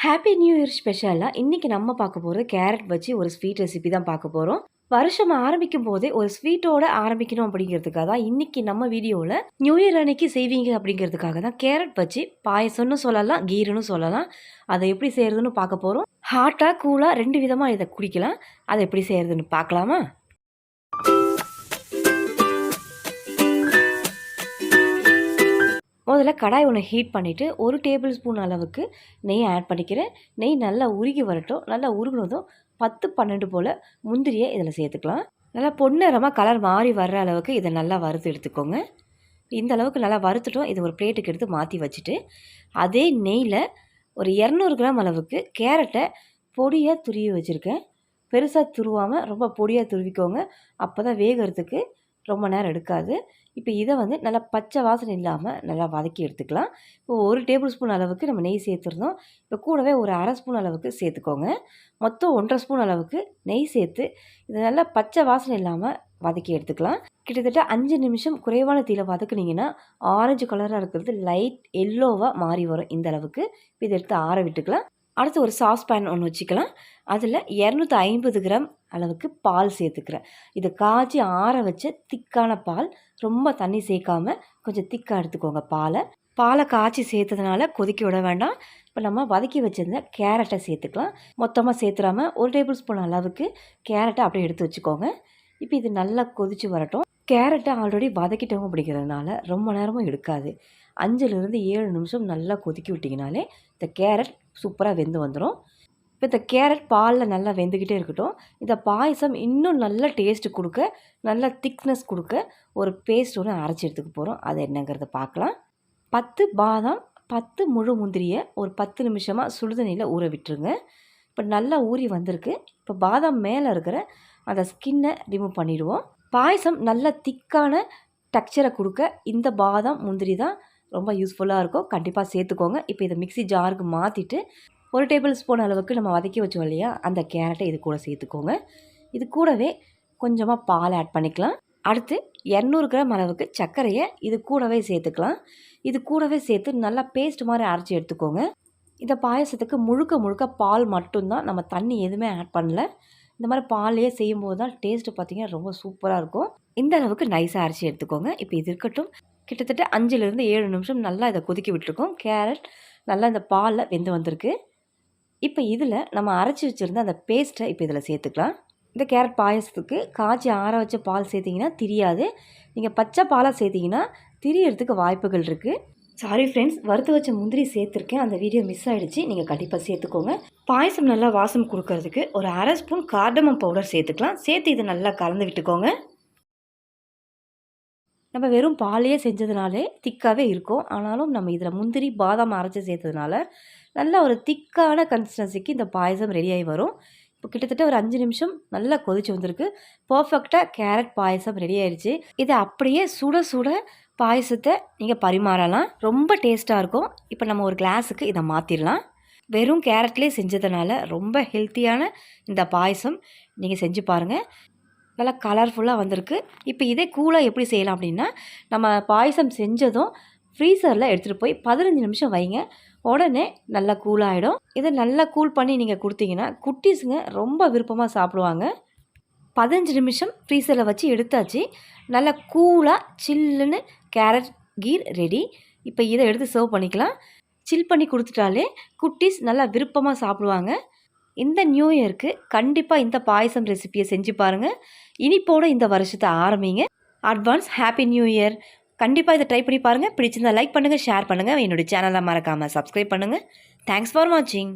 Happy new year ஸ்பெஷலாக இன்றைக்கி நம்ம பார்க்க போகிறது கேரட் வச்சு ஒரு ஸ்வீட் ரெசிபி தான் பார்க்க போகிறோம். வருஷம் ஆரம்பிக்கும் போதே ஒரு ஸ்வீட்டோட ஆரம்பிக்கணும் அப்படிங்கிறதுக்காக தான் இன்றைக்கி நம்ம வீடியோவில் நியூ இயர் அன்னைக்கு செய்வீங்க அப்படிங்கிறதுக்காக தான் கேரட் வச்சு பாயசம்னு சொல்லலாம், கீருன்னு சொல்லலாம். அதை எப்படி செய்கிறதுன்னு பார்க்க போகிறோம். ஹாட்டாக கூலாக 2 விதமாக இதை குடிக்கலாம். அதை எப்படி செய்கிறதுன்னு பார்க்கலாமா? முதல்ல கடாய் ஒன்று ஹீட் பண்ணிவிட்டு 1 டேபிள் ஸ்பூன் அளவுக்கு நெய் ஆட் பண்ணிக்கிறேன். நெய் நல்லா உருகி வரட்டும். நல்லா உருகினதும் 10-12 போல் முந்திரியை இதில் சேர்த்துக்கலாம். நல்லா பொன்னிறமாக கலர் மாறி வர்ற அளவுக்கு இதை நல்லா வறுத்து எடுத்துக்கோங்க. இந்த அளவுக்கு நல்லா வறுத்துட்டோம். இது ஒரு பிளேட்டுக்கு எடுத்து மாற்றி வச்சுட்டு அதே நெய்யில் ஒரு 200 கிராம் அளவுக்கு கேரட்டை பொடியாக துருவி வச்சுருக்கேன். பெருசாக துருவாமல் ரொம்ப பொடியாக துருவிக்கோங்க. அப்போ தான் வேகிறதுக்கு ரொம்ப நேரம் எடுக்காது. இப்போ இதை நல்லா பச்சை வாசனை இல்லாமல் நல்லா வதக்கி எடுத்துக்கலாம். இப்போ 1 டேபிள் ஸ்பூன் அளவுக்கு நம்ம நெய் சேர்த்துருந்தோம். இப்போ கூடவே ஒரு 1/2 ஸ்பூன் அளவுக்கு சேர்த்துக்கோங்க. மொத்தம் 1.5 ஸ்பூன் அளவுக்கு நெய் சேர்த்து இதை நல்லா பச்சை வாசனை இல்லாமல் வதக்கி எடுத்துக்கலாம். கிட்டத்தட்ட 5 நிமிஷம் குறைவான தீயில வதக்குனிங்கன்னா ஆரஞ்சு கலராக இருக்கிறது லைட் எல்லோவாக மாறி வரும். இந்த அளவுக்கு இப்போ இதை எடுத்து ஆற விட்டுக்கலாம். அடுத்து ஒரு சாஸ் பேன் ஒன்று வச்சுக்கலாம். அதில் 250 கிராம் அளவுக்கு பால் சேர்த்துக்கிறேன். இதை காய்ச்சி ஆற வச்ச திக்கான பால், ரொம்ப தண்ணி சேர்க்காமல் கொஞ்சம் திக்காக எடுத்துக்கோங்க. பாலை காய்ச்சி சேர்த்ததுனால கொதிக்க விட வேண்டாம். இப்போ நம்ம வதக்கி வச்சுருந்த கேரட்டை சேர்த்துக்கலாம். மொத்தமாக சேர்த்துறாமல் 1 டேபிள் ஸ்பூன் அளவுக்கு கேரட்டை அப்படியே எடுத்து வச்சுக்கோங்க. இப்போ இது நல்லா கொதித்து வரட்டும். கேரட்டை ஆல்ரெடி வதக்கிட்டோம் அப்படிங்கிறதுனால ரொம்ப நேரமும் எடுக்காது. 5-7 நிமிஷம் நல்லா கொதிக்கி விட்டிங்கனாலே இந்த கேரட் சூப்பராக வெந்து வந்துடும். இப்போ இந்த கேரட் பாலில் நல்லா வெந்துக்கிட்டே இருக்கட்டும். இந்த பாயசம் இன்னும் நல்ல டேஸ்ட்டு கொடுக்க, நல்ல திக்னஸ் கொடுக்க ஒரு பேஸ்ட் ஒன்று அரைச்சி எடுத்துக்க போகிறோம். அது என்னங்கிறத பார்க்கலாம். 10 பாதாம், 10 முழு முந்திரியை ஒரு 10 நிமிஷமாக சுடுதண்ணியில் ஊற விட்டுருங்க. இப்போ நல்லா ஊறி வந்திருக்கு. இப்போ பாதாம் மேலே இருக்கிற அந்த ஸ்கின்னை ரிமூவ் பண்ணிவிடுவோம். பாயசம் நல்ல திக்கான டெக்ஸ்சரை கொடுக்க இந்த பாதாம் முந்திரி தான் ரொம்ப யூஸ்ஃபுல்லாக இருக்கும். கண்டிப்பாக சேர்த்துக்கோங்க. இப்போ இதை மிக்ஸி ஜாருக்கு மாற்றிட்டு 1 டேபிள் ஸ்பூன் அளவுக்கு நம்ம வதக்கி வச்சோம் இல்லையா, அந்த கேரட்டை இது கூட சேர்த்துக்கோங்க. இது கூடவே கொஞ்சமாக பால் ஆட் பண்ணிக்கலாம். அடுத்து 200 கிராம் அளவுக்கு சர்க்கரையை இது கூடவே சேர்த்துக்கலாம். இது கூடவே சேர்த்து நல்லா பேஸ்ட் மாதிரி அரைச்சி எடுத்துக்கோங்க. இந்த பாயசத்துக்கு முழுக்க பால் மட்டும்தான், நம்ம தண்ணி எதுவுமே ஆட் பண்ணல. இந்த மாதிரி பாலையே செய்யும்போது தான் டேஸ்ட்டு பார்த்திங்கன்னா ரொம்ப சூப்பராக இருக்கும். இந்த அளவுக்கு நைஸாக அரைச்சி எடுத்துக்கோங்க. இப்போ இது இருக்கட்டும். கிட்டத்தட்ட 5-7 நிமிஷம் நல்லா இதை கொதிக்க விட்டுருக்கோம். கேரட் நல்லா இந்த பாலில் வெந்து வந்திருக்கு. இப்போ இதில் நம்ம அரைச்சி வச்சுருந்த அந்த பேஸ்ட்டை இப்போ இதில் சேர்த்துக்கலாம். இந்த கேரட் பாயசத்துக்கு காய்ச்சி ஆற வச்ச பால் சேர்த்திங்கன்னா திரியாது. நீங்கள் பச்சை பாலாக சேர்த்திங்கன்னா திரியறதுக்கு வாய்ப்புகள் இருக்குது. சாரி ஃப்ரெண்ட்ஸ், வறுத்து வச்ச முந்திரி சேர்த்துருக்கேன். அந்த வீடியோ மிஸ் ஆகிடுச்சு. நீங்கள் கண்டிப்பாக சேர்த்துக்கோங்க. பாயசம் நல்லா வாசம் கொடுக்கறதுக்கு ஒரு 1/2 ஸ்பூன் கார்டமம் பவுடர் சேர்த்துக்கலாம். சேர்த்து இதை நல்லா கலந்து விட்டுக்கோங்க. நம்ம வெறும் பாலையே செஞ்சதுனாலே திக்காகவே இருக்கும். ஆனாலும் நம்ம இதில் முந்திரி பாதாம் அரைச்சி சேர்த்ததுனால நல்ல ஒரு திக்கான கன்சிஸ்டன்சிக்கு இந்த பாயசம் ரெடியாகி வரும். இப்போ கிட்டத்தட்ட ஒரு 5 நிமிஷம் நல்லா கொதிச்சு வந்திருக்கு. பர்ஃபெக்டாக கேரட் பாயசம் ரெடி ஆயிடுச்சு. இதை அப்படியே சுட சுட பாயசத்தை நீங்கள் பரிமாறலாம். ரொம்ப டேஸ்ட்டாக இருக்கும். இப்போ நம்ம ஒரு கிளாஸுக்கு இதை மாற்றிடலாம். வெறும் கேரட்லேயே செஞ்சதுனால ரொம்ப ஹெல்த்தியான இந்த பாயசம் நீங்கள் செஞ்சு பாருங்கள். நல்லா கலர்ஃபுல்லாக வந்திருக்கு. இப்போ இதே கூலாக எப்படி செய்யலாம் அப்படின்னா, நம்ம பாயசம் செஞ்சதும் ஃப்ரீசரில் எடுத்துகிட்டு போய் 15 நிமிஷம் வைங்க. உடனே நல்லா கூலாகிடும். இதை நல்லா கூல் பண்ணி நீங்கள் கொடுத்தீங்கன்னா குட்டீஸுங்க ரொம்ப விருப்பமாக சாப்பிடுவாங்க. 15 நிமிஷம் ஃப்ரீசரில் வச்சு எடுத்தாச்சு. நல்லா கூலாக சில்லுன்னு கேரட் கீர் ரெடி. இப்போ இதை எடுத்து சர்வ் பண்ணிக்கலாம். சில் பண்ணி கொடுத்துட்டாலே குட்டீஸ் நல்லா விருப்பமாக சாப்பிடுவாங்க. இந்த நியூ இயருக்கு கண்டிப்பாக இந்த பாயசம் ரெசிபியை செஞ்சு பாருங்கள். இனிப்போடு இந்த வருஷத்தை ஆரம்பிங்க. Advance happy new year. கண்டிப்பாக இதை ட்ரை பண்ணி பாருங்கள். பிடிச்சிருந்தால் லைக் பண்ணுங்கள், ஷேர் பண்ணுங்கள். என்னுடைய சேனலை மறக்காமல் சப்ஸ்கிரைப் பண்ணுங்கள். தேங்க்ஸ் ஃபார் வாட்சிங்.